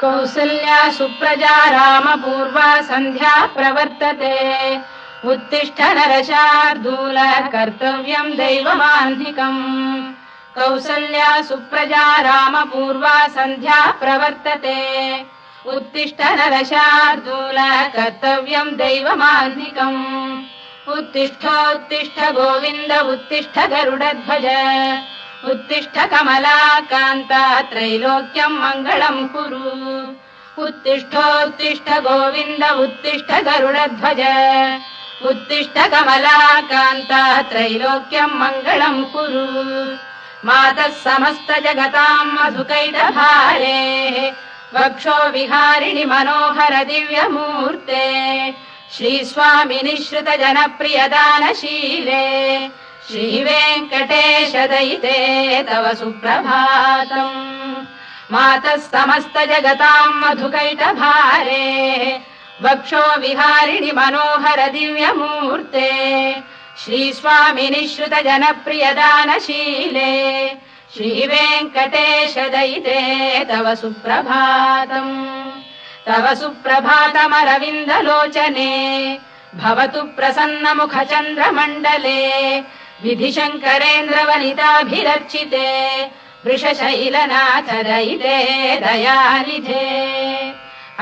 कौसल्या सुप्रजा रामपूर्वा सन्ध्या प्रवर्तते उत्तिष्ठ नरशार्दूल कर्तव्यम् दैवमाह्निकम् कौसल्या सुप्रजा रामपूर्वा सन्ध्या प्रवर्तते उत्तिष्ठ नरशार्दूल कर्तव्यम् दैवमाह्निकम् उत्तिष्ठोत्तिष्ठ गोविन्द उत्तिष्ठ गरुडध्वज उत्तिष्ठ कमलाकान्ता त्रैलोक्यम् मङ्गलम् कुरु उत्तिष्ठोत्तिष्ठ गोविन्द उत्तिष्ठ गरुडध्वज उत्तिष्ठ कमलाकान्ता त्रैलोक्यम् मङ्गलम् कुरु मातः समस्त जगताम् मधुकैटभारेः वक्षो विहारिणि मनोहर दिव्यमूर्ते श्रीस्वामिनि श्रुत जनप्रियदानशीले श्रीवेङ्कटेश दयिते तव सुप्रभातम् मातः समस्त जगताम् मधुकैटभारेः वक्षो विहारिणि मनोहर दिव्यमूर्ते श्रीस्वामिनि श्रुत जनप्रियदानशीले श्रीवेङ्कटेश दयिते तव सुप्रभातम् तव सुप्रभातमरविन्दलोचने भवतु प्रसन्नमुखचन्द्रमण्डले विधिशङ्करेन्द्रवनिताभिरर्चिते वृषशैलनाथ दयिते दयानिधे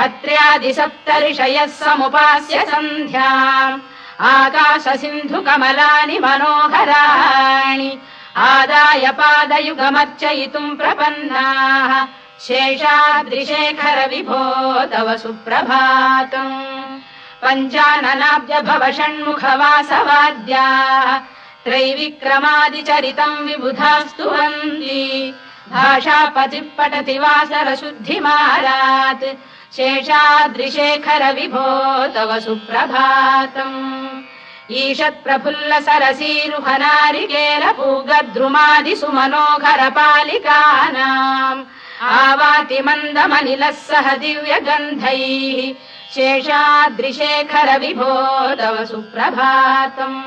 अत्र्यादिसप्तऋषयः समुपास्य सन्ध्याम् आकाश सिन्धु कमलानि मनोहराणि आदाय पादयुगमर्चयितुम् प्रपन्नाः शेषाद्रिशेखर विभो तव सुप्रभातम् पञ्चाननाब्ज भव षण्मुखवासवाद्याः त्रैविक्रमादिचरितम् विबुधास्तु वन्ति भाषापतिः पठति वासरशुद्धिमारात् शेषाद्रिशेखर विभो तव सुप्रभातम् ईषत्प्रफुल्ल सरसीरुहनारिकेल पूगद्रुमादि सुमनोहर पालिकानाम् आवाति मन्दमनिलः सह दिव्यगन्धैः शेषाद्रिशेखर विभो तव सुप्रभातम्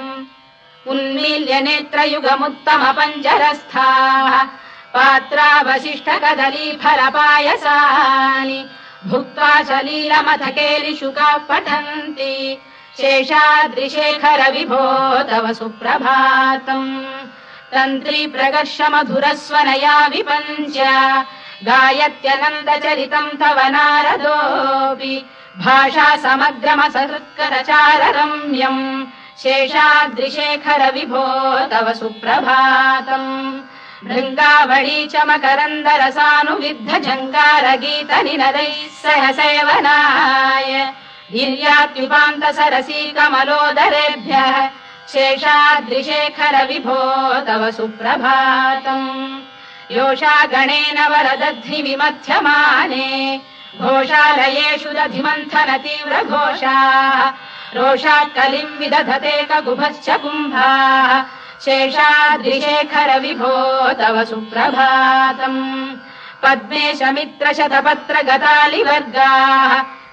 उन्मील्य नेत्रयुगमुत्तम पञ्जरस्थाः पात्रावशिष्ट कदली फलपायसानि भुक्त्वा सलीलमथकेलिशुकाः पठन्ति शेषाद्रिशेखर विभो तव सुप्रभातम् तन्त्री प्रकर्ष मधुरस्वनया विपञ्च गायत्यनन्दचरितम् तव नारदोऽपि भाषा समग्रमसहृत्करचार रम्यम् शेषाद्रिशेखर विभो तव सुप्रभातम् भृङ्गावळी च मकरन्दरसानुविद्ध झङ्कार गीत निनदैः सह सेवनाय गिर्यात्युपान्त सरसी कमलोदरेभ्यः शेषाद्रिशेखर विभो तव सुप्रभातम् योषा गणेन वरदध्नि विमथ्यमाने घोषालयेषु दधिमन्थन तीव्र घोषाः रोषात् कलिम् विदधते ककुभश्च कुम्भाः शेषाद्रिशेखर विभो तव सुप्रभातम् पद्मेश मित्र शतपत्र गतालिवर्गाः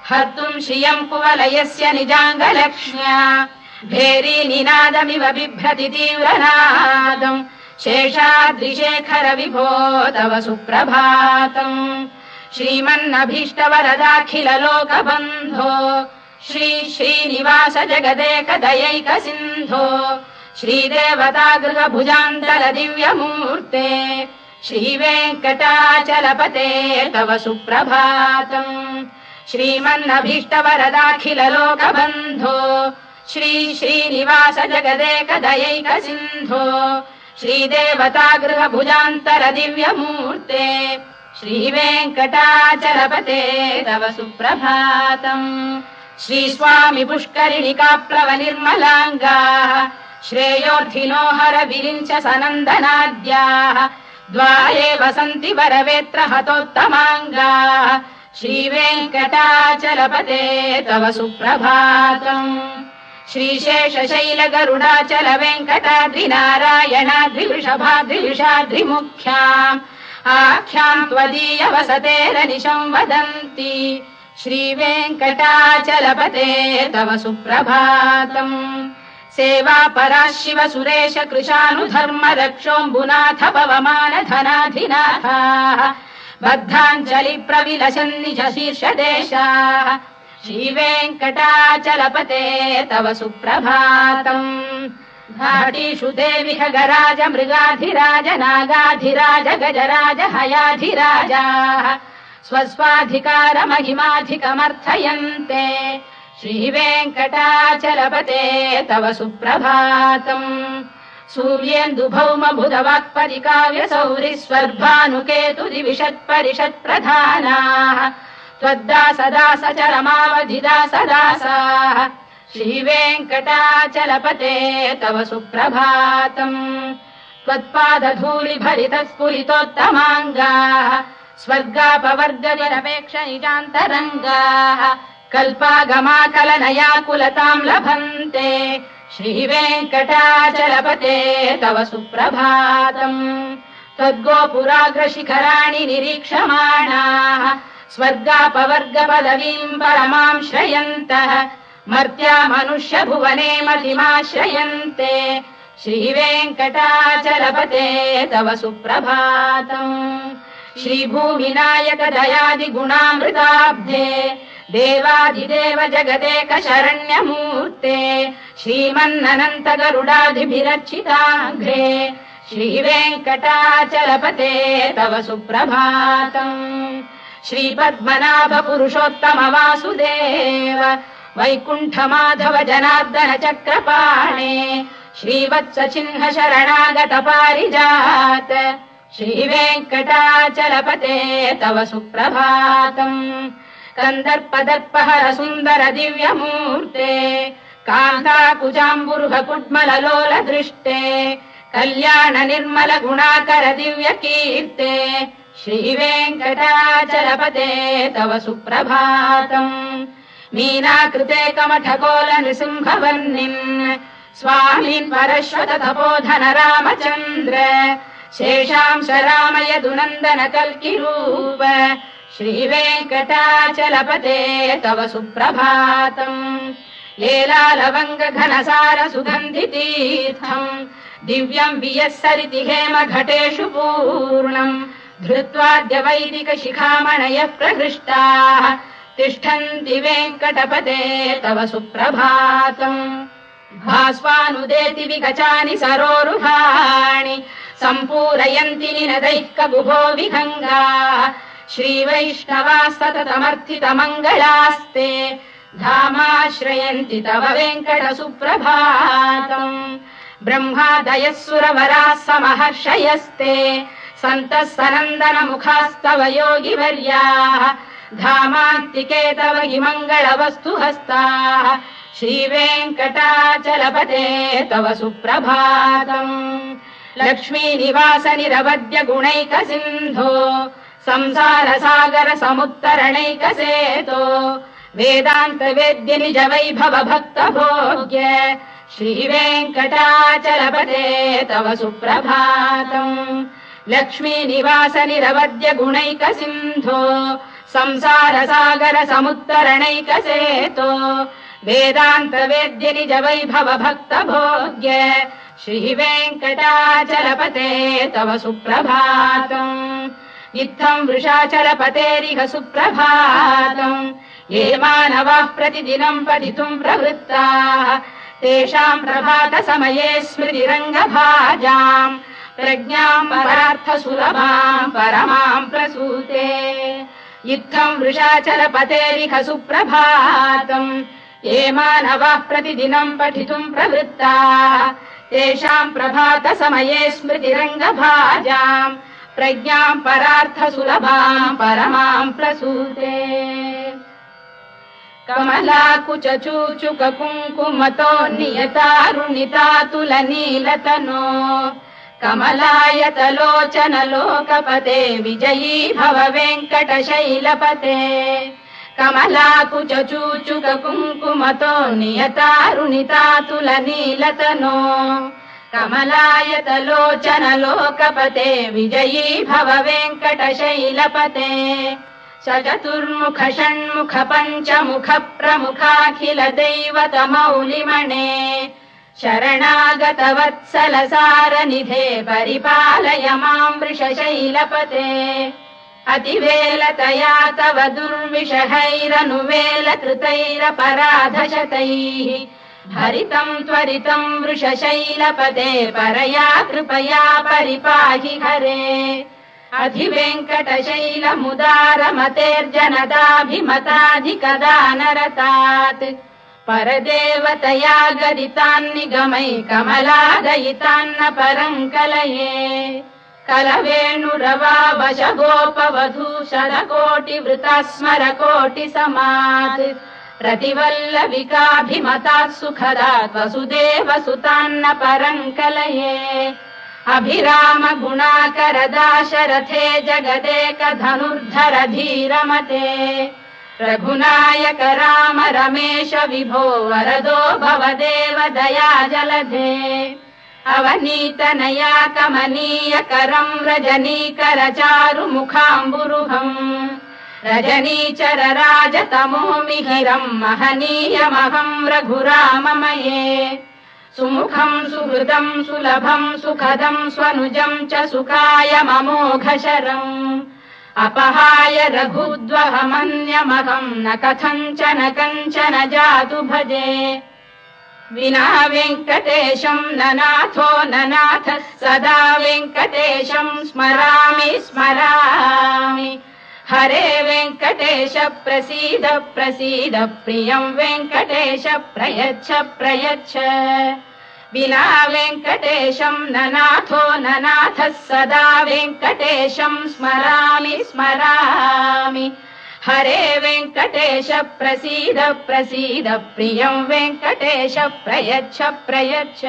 हर्तुम् श्रियम् कुवलयस्य निजाङ्गलक्ष्म्या भेरी निनादमिव बिभ्रति तीव्रनादम् शेषाद्रिशेखर विभो तव सुप्रभातम् श्रीमन्नभीष्टवरदाखिल लोकबन्धो श्री श्रीनिवास जगदेक दयैक सिन्धो श्रीदेवतागृह भुजान्तल दिव्यमूर्ते श्रीवेङ्कटाचलपते तव सुप्रभातम् श्रीमन्नभीष्टवरदाखिल लोकबन्धो श्री श्रीनिवास जगदेक दयैक सिन्धो श्रीदेवतागृह भुजान्तर दिव्यमूर्ते श्रीवेङ्कटाचलपते तव सुप्रभातम् श्रीस्वामि पुष्करिणिका प्लव निर्मलाङ्गाः श्रेयोर्थिनो हर विरिञ्च सनन्दनाद्याः द्वारे वसन्ति वरवेत्र हतोत्तमाङ्गाः श्रीवेङ्कटाचलपते तव सुप्रभातम् श्रीशेषशैल गरुडाचल वेङ्कटाद्रिनारायणाद्रिवृषभाद्रिविषाद्रिमुख्याम् आख्याम् त्वदीय वसतेरनिशम् वदन्ति श्रीवेङ्कटाचलपते तव सुप्रभातम् सेवापरा शिव सुरेश कृशानुधर्म रक्षोऽम्बुनाथ पवमान धनाधिनाथाः बद्धाञ्जलि प्रविलसन् निज शीर्षदेशाः श्रीवेङ्कटाचलपते तव सुप्रभातम् घाटीषु देवि खगराज मृगाधिराज नागाधिराज गजराज हयाधिराजाः स्वस्वाधिकारमहिमाधिकमर्थयन्ते श्रीवेङ्कटाचलपते तव सुप्रभातम् सूर्येन्दुभौम बुधवाक्परिकाव्यसौरिस्वर्भानुकेतुदिविषत्परिषत्प्रधानाः त्वद्दासदासचरमावधिदासदासाः श्रीवेङ्कटाचलपते तव सुप्रभातम् त्वत्पादधूलिभरितस्फुरितोत्तमाङ्गाः स्वर्गापवर्गनिरपेक्ष निजान्तरङ्गाः कल्पागमाकलनयाकुलताम् लभन्ते श्रीवेङ्कटाचलपते तव सुप्रभातम् त्वद्गोपुराग्रशिखराणि निरीक्षमाणाः स्वर्गापवर्गपदवीम् परमाम् श्रयन्तः मर्त्या मनुष्य भुवने मतिमाश्रयन्ते श्रीवेङ्कटाचलपते तव सुप्रभातम् श्रीभूमिनायक दयादिगुणामृताब्धे देवादिदेव जगदेक शरण्यमूर्ते श्रीमन्ननन्त गरुडादिभिरर्चिताघ्रे श्रीवेङ्कटाचलपते तव सुप्रभातम् श्रीपद्मनाभ पुरुषोत्तम वासुदेव वैकुण्ठ माधव जनार्दन चक्रपाणे श्रीवत्स चिह्न शरणागत पारिजात श्रीवेङ्कटाचलपते तव सुप्रभातम् कन्दर्पदर्पहर सुन्दर दिव्यमूर्ते कान्ताकुजाम्बुरुह कुड्मललोल दृष्टे कल्याण निर्मल गुणाकर दिव्यकीर्ते श्रीवेङ्कटाचलपते तव सुप्रभातम् मीनाकृते कमठकोल नृसिंहवर्णिन् स्वामीन् परश्वत तपोधन रामचन्द्र शेषांश रामय दुनन्दन कल्किरूप श्रीवेङ्कटाचलपते तव सुप्रभातम् लेलालवङ्ग घनसार सुगन्धितीर्थम् दिव्यम् वियस्सरिति हेम घटेषु पूर्णम् धृत्वाद्य वैदिक शिखामणयः प्रहृष्टाः तिष्ठन्ति वेङ्कटपते तव सुप्रभातम् भास्वानुदेति विगचानि सरोरुहाणि सम्पूरयन्ति निनदैः कगुभो विहङ्गाः श्रीवैष्णवास्ततमर्थितमङ्गलास्ते धामाश्रयन्ति तव वेङ्कट सुप्रभातम् ब्रह्मादयः सुरवराः समहर्षयस्ते सन्तः सनन्दन मुखास्तव योगिवर्याः धामान्तिके तव हि मङ्गलवस्तु हस्ताः श्रीवेङ्कटाचलपते तव सुप्रभातम् लक्ष्मीनिवास निरवद्य गुणैक सिन्धो संसार सागर समुत्तरणैकसेतो वेदान्त वेद्य निज वैभव भक्त भोग्य श्रीवेङ्कटाचलपते तव सुप्रभातम् लक्ष्मीनिवास निरवद्य गुणैक सिन्धो संसार सागर समुत्तरणैकसेतो वेदान्त वेद्य निज वैभव भक्त भोग्य श्रीवेङ्कटाचलपते तव सुप्रभातम् इत्थम् वृषाचलपतेरिह सुप्रभातम् ये मानवाः प्रतिदिनम् पठितुम् प्रवृत्ताः तेषाम् प्रभात समये स्मृतिरङ्गभाजाम् प्रज्ञाम् परार्थ सुलभाम् परमाम् प्रसूते इत्थम् वृषाचलपतेरिह सुप्रभातम् ये मानवाः प्रतिदिनम् पठितुम् प्रवृत्ताः तेषाम् प्रभात समये स्मृतिरङ्गभाजाम् प्रज्ञाम् परार्थ सुलभाम् परमाम् प्रसूते कमलाकुच चूचुक कुङ्कुमतो नियतारुणितातुल नीलतनो कमलायतलोचन लोकपते विजयी भव वेङ्कटशैलपते कमलाकुच चूचुक कुङ्कुमतो नियतारुणितातुल नीलतनो कमलायतलोचन लोकपते विजयी भव वेङ्कटशैलपते चतुर्मुख षण्मुख पञ्चमुख प्रमुखाखिल दैवतमौलिमणे शरणागतवत्सलसारनिधे परिपालय मां वृषशैलपते अतिवेलतया तव दुर्विषहैरनुवेलकृतैरपराधशतैः भरितं त्वरितं वृषशैलपते परया कृपया परिपाहि हरे अधिवेङ्कटशैलमुदारमतेर्जनदाभिमताधिकदानरतात् परदेवतया गदितान्निगमै कमलादयितान्न परं कलये कलवेणुरवावशगोपवधूशरकोटिवृता स्मरकोटिसमात् प्रतिवल्लविकाभिमतात् सुखदात् वसुदेवसुतान्न परं कलये अभिरामगुणाकरदाशरथे जगदेकधनुर्धर धीरमते रघुनायक राम रमेश विभो वरदो भवदेव दया जलधे अवनीतनया कमनीयकरं रजनीकर चारुमुखाम्बुरुहम् रजनीचर राजतमो मिहिरं महनीयमहं रघुराममये सुमुखं सुहृदं सुलभं सुखदं स्वनुजं च सुखायममोघशरम् अपहाय रघुद्वहमन्यमहं न कथञ्चन कञ्चन जातु भजे विना वेङ्कटेशं ननाथो ननाथ सदा वेङ्कटेशं स्मरामि स्मरामि हरे वेङ्कटेश प्रसीद प्रसीद प्रियं वेङ्कटेश प्रयच्छ प्रयच्छ विना वेङ्कटेशं ननाथो ननाथः सदा वेङ्कटेशं स्मरामि स्मरामि हरे वेङ्कटेश प्रसीद प्रसीद प्रियं वेङ्कटेश प्रयच्छ प्रयच्छ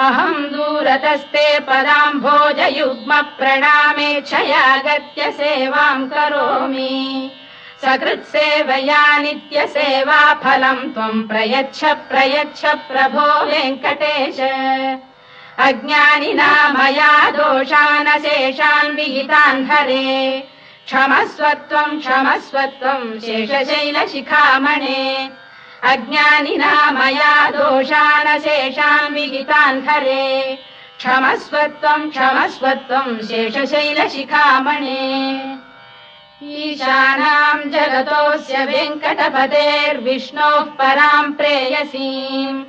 अहं दूरतस्ते पदाम्भोजयुग्म प्रणामेच्छयागत्य सेवां करोमि सकृत्सेवया नित्यसेवा फलं त्वं प्रयच्छ प्रयच्छ प्रभो वेङ्कटेश अज्ञानिना मया दोषानशेषान् विहितान् हरे क्षमस्वत्वं क्षमस्वत्वं शेषशैलशिखामणे अज्ञानिना मया दोषानशेषान् विहितान् हरे क्षमस्वत्वं क्षमस्वत्वं शेषशैलशिखामणे ईशानां जगतोऽस्य वेङ्कटपतेर्विष्णोः परां प्रेयसीम्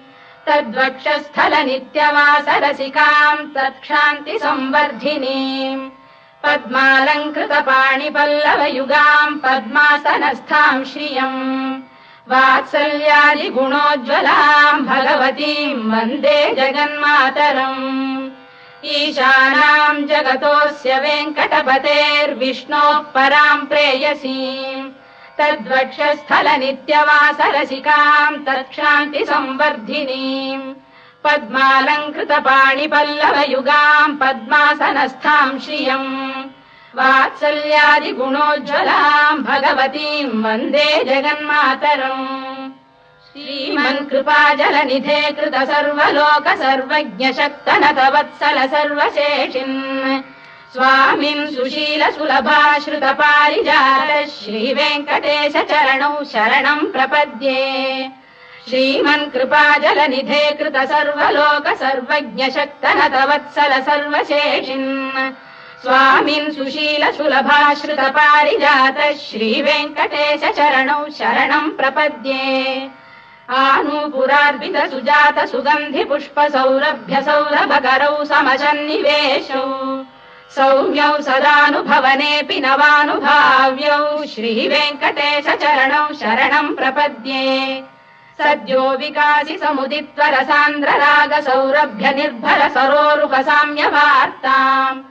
तद्वक्षस्थलनित्यवासरसिकां तत्क्षान्तिसंवर्धिनीम् पद्मालङ्कृतपाणिपल्लवयुगां पद्मासनस्थां श्रियम् वात्सल्यादिगुणोज्ज्वलां भगवतीं वन्दे जगन्मातरम् ईशानां जगतोऽस्य वेङ्कटपतेर्विष्णोः परां प्रेयसीम् तद्वक्षस्थलनित्यवासरसिकां तत्क्षान्तिसंवर्धिनीम् पद्मालङ्कृतपाणिपल्लवयुगां पद्मासनस्थां श्रियम् वात्सल्यादिगुणोज्ज्वलां भगवतीं वन्दे जगन्मातरम् श्रीमन्कृपाजलनिधे कृत सर्वलोक सर्वज्ञ शक्तनत वत्सल सर्वशेषिन् स्वामिन् सुशील सुलभाश्रित पारिजात श्रीवेङ्कटेश चरणौ शरणं प्रपद्ये श्रीमन्कृपाजलनिधे कृत सर्वलोक सर्वज्ञ शक्तनत वत्सल सर्वशेषिन् स्वामिन् सुशील सुलभाश्रित पारिजात श्रीवेङ्कटेश चरणौ शरणं प्रपद्ये आनूपुरार्पित सुजात सुगन्धि पुष्प सौरभ्य सौरभकरौ समसन्निवेशौ सौम्यौ सदानुभवनेऽपि नवानुभाव्यौ श्रीवेङ्कटेश चरणौ शरणं प्रपद्ये सद्यो विकासि समुदित्व रसान्द्र राग सौरभ्य निर्भर सरोरुह साम्यवार्ताम्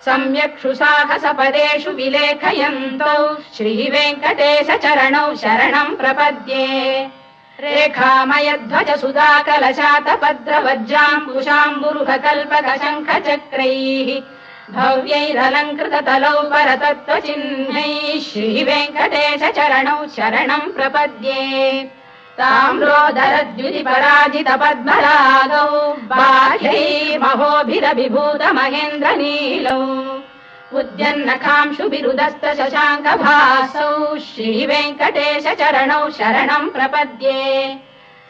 सम्यक्षु साहस पदेषु विलेखयन्तौ श्रीवेङ्कटेश चरणौ शरणं प्रपद्ये रेखामयध्वज सुधाकलशातपद्रवज्राङ्कुशाम्बुरुह कल्पक शङ्ख चक्रैः भव्यैरलङ्कृत तलौ परतत्त्वचिह्नैः श्रीवेङ्कटेश चरणौ शरणं प्रपद्ये ताम्रोदरद्युति पराजित पद्मरागौ बाह्यैर्महोभिरभिभूत महेन्द्र नीलौ उद्यन्नखांशु बिरुदस्त शशाङ्क भासौ श्रीवेङ्कटेश चरणौ शरणं प्रपद्ये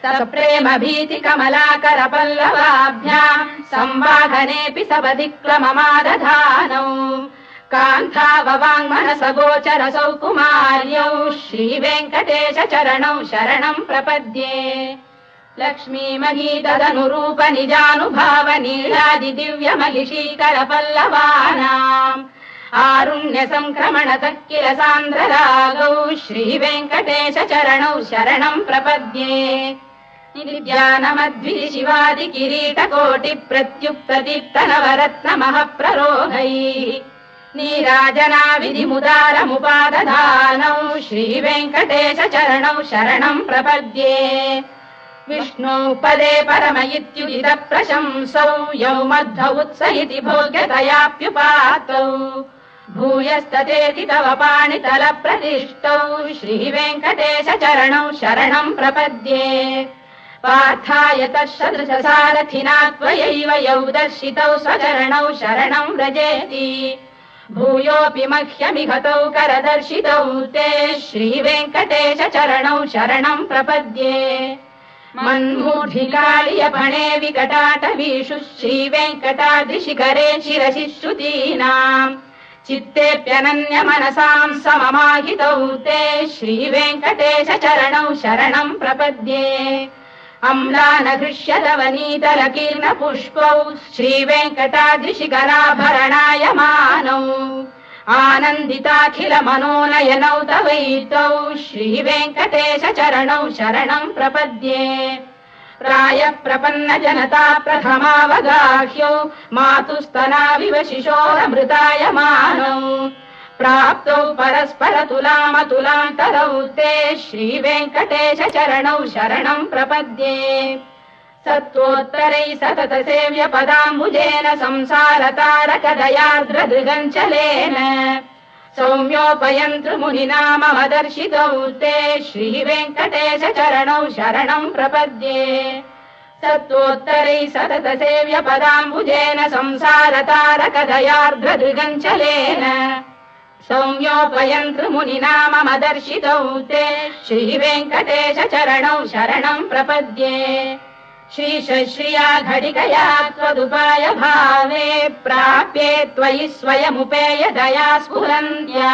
सप्रेम भीति कमलाकर पल्लवाभ्याम् संवाहनेऽपि सपदिक्लममादधानौ कान्थाववाङ्मनस गोचरसौ कुमार्यौ श्रीवेङ्कटेश चरणौ शरणम् प्रपद्ये लक्ष्मी महीतदनुरूप निजानुभाव नीलादि दिव्य महिषीकर पल्लवानाम् आरुण्य संक्रमणतः किल सान्द्र रागौ श्रीवेङ्कटेश चरणौ शरणम् प्रपद्ये निर्ज्ञानमद्भि शिवादि किरीटकोटि प्रत्युक्त दीप्त नवरत्न महप्ररोहैः नीराजना विधिमुदारमुपादधानौ श्रीवेङ्कटेश चरणौ शरणम् प्रपद्ये विष्णौ पदे परम इत्युदित प्रशंसौ यौ मध्व उत्स इति भोग्यतयाप्युपातौ भूयस्ततेति तव पाणितल प्रतिष्ठौ श्रीवेङ्कटेश चरणौ शरणम् प्रपद्ये पार्थाय तत्सदृश सारथिना त्वयैव यौ दर्शितौ स्वचरणौ शरणम् व्रजेति भूयोऽपि मह्यमिघतौ करदर्शितौ ते श्रीवेङ्कटेश चरणौ शरणम् प्रपद्ये मन्मूढिकालियपणे विकटाटवीषु श्रीवेङ्कटाद्रिशिखरे शिरसि श्रुतीनाम् चित्तेऽप्यनन्य मनसाम् सममाहितौ ते श्रीवेङ्कटेश चरणौ शरणम् प्रपद्ये अम्लानघृष्यलवनीतलकीर्ण पुष्पौ श्रीवेङ्कटाद्रिशिखराभरणायमानौ आनन्दिताखिल मनोनयनौ तवैतौ श्रीवेङ्कटेश चरणौ शरणम् प्रपद्ये प्रायः प्रपन्न जनता प्रथमावगाह्यौ मातुस्तनाविव शिशोरमृतायमानौ प्राप्तौ परस्पर तुलामतुलान्तरौ ते श्रीवेङ्कटेश चरणौ शरणम् प्रपद्ये सत्त्वोत्तरैः सतत सेव्य पदाम्बुजेन संसारतारकदयार्द्रदृगञ्चलेन सौम्योपयन्तृ मुनिना मम दर्शितौ ते श्रीवेङ्कटेश चरणौ शरणम् प्रपद्ये सत्त्वोत्तरैः सतत सेव्य पदाम्बुजेन संसारतारकदयार्द्रदृगञ्चलेन सौम्योपयन्तृ मुनिना मम दर्शितौ ते श्रीवेङ्कटेश चरणौ शरणम् प्रपद्ये श्रीशश्रिया घटिकया त्वदुपाय भावे प्राप्ये त्वयि स्वयमुपेय दया स्फुरन्त्या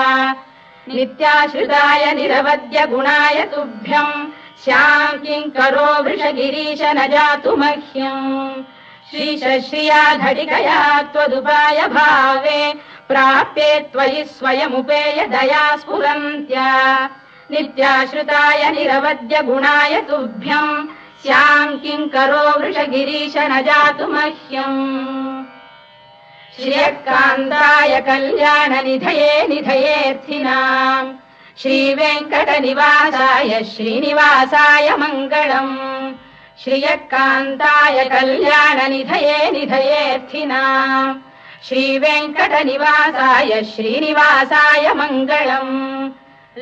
नित्याश्रिताय निरवद्य गुणाय तुभ्यम् स्याम् किङ्करो वृषगिरीश न जातु मह्यम् श्रीशश्रिया घटिकया त्वदुपाय भावे प्राप्ये त्वयि स्वयमुपेय दया स्फुरन्त्या नित्याश्रिताय निरवद्य गुणाय तुभ्यम् स्याम् किङ्करो वृषगिरीश न जातु मह्यम् श्रियकान्ताय कल्याण निधये निधयेऽर्थिनाम् श्रीवेङ्कटनिवासाय श्रीनिवासाय मङ्गलम् श्रियकान्ताय कल्याण निधये निधयेऽर्थिनाम् श्रीवेङ्कटनिवासाय श्रीनिवासाय मङ्गलम्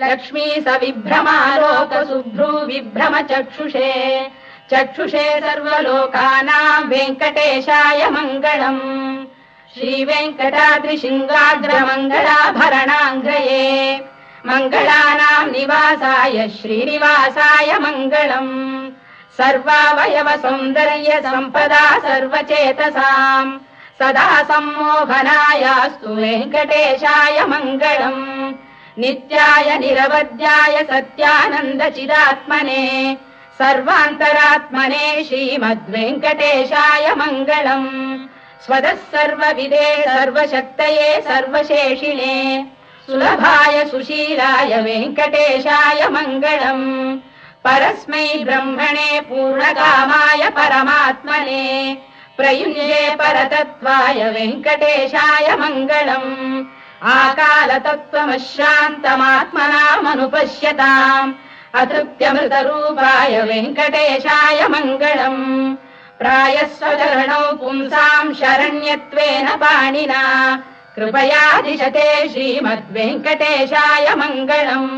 लक्ष्मी सविभ्रमालोक सुभ्रू विभ्रम चक्षुषे चक्षुषे सर्वलोकानाम् वेङ्कटेशाय मङ्गलम् श्रीवेङ्कटाद्रिशृङ्गाग्रमङ्गलाभरणाङ्ग्रये मङ्गलानाम् निवासाय श्रीनिवासाय मङ्गलम् सर्वावयव सौन्दर्य सम्पदा सर्वचेतसाम् सदा सम्मोहनायास्तु वेङ्कटेशाय मङ्गलम् नित्याय निरवध्याय सत्यानन्द चिदात्मने सर्वान्तरात्मने श्रीमद्वेङ्कटेशाय मङ्गलम् स्वतः सर्वविदे सर्वशक्तये सर्वशेषिणे सुलभाय सुशीलाय वेङ्कटेशाय मङ्गलम् परस्मै ब्रह्मणे पूर्णकामाय परमात्मने प्रयुञ्जे परतत्त्वाय वेङ्कटेशाय मङ्गलम् आकालतत्त्वमशान्तमात्मनामनुपश्यताम् अतृप्त्यमृतरूपाय वेङ्कटेशाय मङ्गलम् प्रायस्वचरणौ पुंसाम् शरण्यत्वेन पाणिना कृपयादिशते श्रीमद्वेङ्कटेशाय मङ्गलम्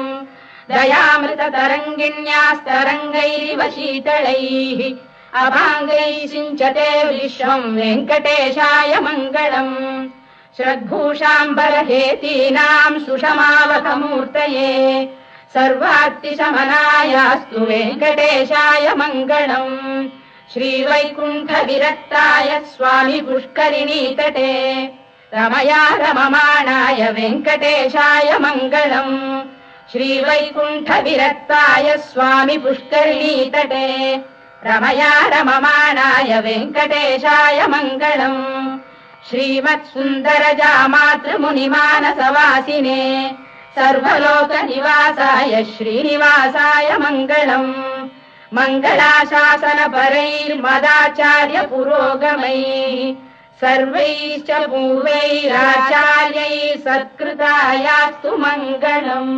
दयामृततरङ्गिण्यास्तरङ्गैरिव शीतलैः अभाङ्गैः सिञ्चते विश्वम् वेङ्कटेशाय मङ्गलम् श्रद्भूषाम्बरहेतीनाम् सुषमावकमूर्तये सर्वार्तिशमनायास्तु वेङ्कटेशाय मङ्गलम् श्रीवैकुण्ठविरक्ताय स्वामी पुष्करिणीतटे रमया रममाणाय वेङ्कटेशाय मङ्गलम् श्रीवैकुण्ठविरक्ताय स्वामी पुष्करिणीतटे रमया रममाणाय वेङ्कटेशाय मङ्गलम् श्रीमत्सुन्दरजामातृमुनिमानसवासिने सर्वलोकनिवासाय श्रीनिवासाय मङ्गलम् मङ्गलाशासनपरैर्मदाचार्य पुरोगमैः सर्वैश्च पूर्वैराचार्यैः सत्कृतायास्तु मङ्गलम्।